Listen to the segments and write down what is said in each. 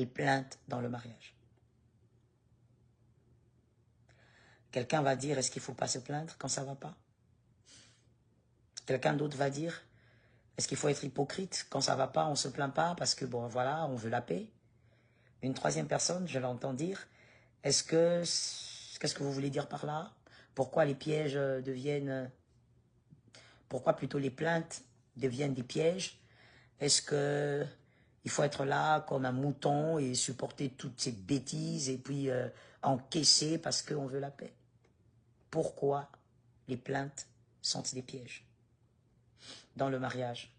les plaintes dans le mariage. Quelqu'un va dire, est-ce qu'il ne faut pas se plaindre quand ça ne va pas? Quelqu'un d'autre va dire, est-ce qu'il faut être hypocrite? Quand ça ne va pas, on ne se plaint pas parce que, bon, voilà, on veut la paix. Une troisième personne, je l'entends dire, qu'est-ce que vous voulez dire par là? Pourquoi les pièges deviennent, pourquoi plutôt les plaintes deviennent des pièges? Est-ce que il faut être là comme un mouton et supporter toutes ces bêtises et puis encaisser parce qu'on veut la paix? Pourquoi les plaintes sont des pièges dans le mariage?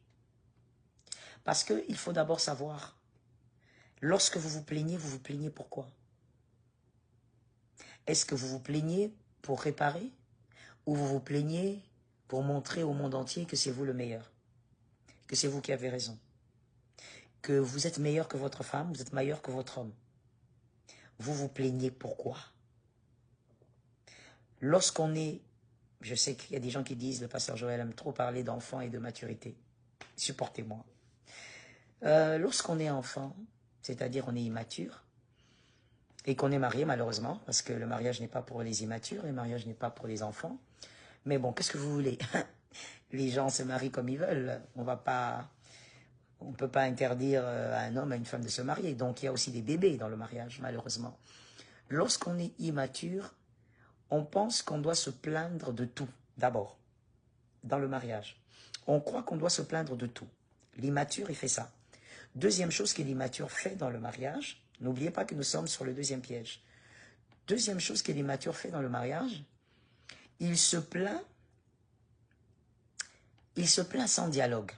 Parce qu'il faut d'abord savoir, lorsque vous vous plaignez pourquoi? Est-ce que vous vous plaignez pour réparer ou vous vous plaignez pour montrer au monde entier que c'est vous le meilleur, que c'est vous qui avez raison, que vous êtes meilleur que votre femme, vous êtes meilleur que votre homme? Vous vous plaignez pourquoi? Lorsqu'on est, je sais qu'il y a des gens qui disent, le pasteur Joël aime trop parler d'enfants et de maturité, supportez-moi. Lorsqu'on est enfant, c'est-à-dire on est immature, et qu'on est marié malheureusement, parce que le mariage n'est pas pour les immatures, le mariage n'est pas pour les enfants, mais bon, qu'est-ce que vous voulez? Les gens se marient comme ils veulent, on ne peut pas interdire à un homme, à une femme de se marier, donc il y a aussi des bébés dans le mariage, malheureusement. Lorsqu'on est immature, on pense qu'on doit se plaindre de tout, d'abord, dans le mariage. On croit qu'on doit se plaindre de tout. L'immature, il fait ça. Deuxième chose que l'immature fait dans le mariage, n'oubliez pas que nous sommes sur le deuxième piège. Deuxième chose que l'immature fait dans le mariage, il se plaint sans dialogue.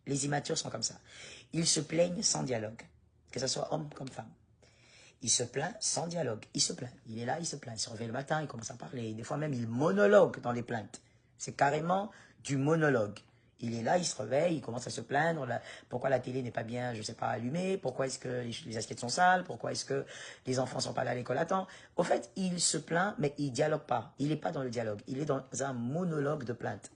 Les immatures sont comme ça. Ils se plaignent sans dialogue, que ce soit homme comme femme. Il se plaint sans dialogue, il se plaint. Il est là, il se plaint. Il se réveille le matin, il commence à parler. Des fois même, il monologue dans les plaintes. C'est carrément du monologue. Il est là, il se réveille, il commence à se plaindre. Pourquoi la télé n'est pas bien, je ne sais pas, allumée? Pourquoi est-ce que les assiettes sont sales? Pourquoi est-ce que les enfants ne sont pas là à l'école à temps? Au fait, il se plaint, mais il ne dialogue pas. Il n'est pas dans le dialogue. Il est dans un monologue de plainte.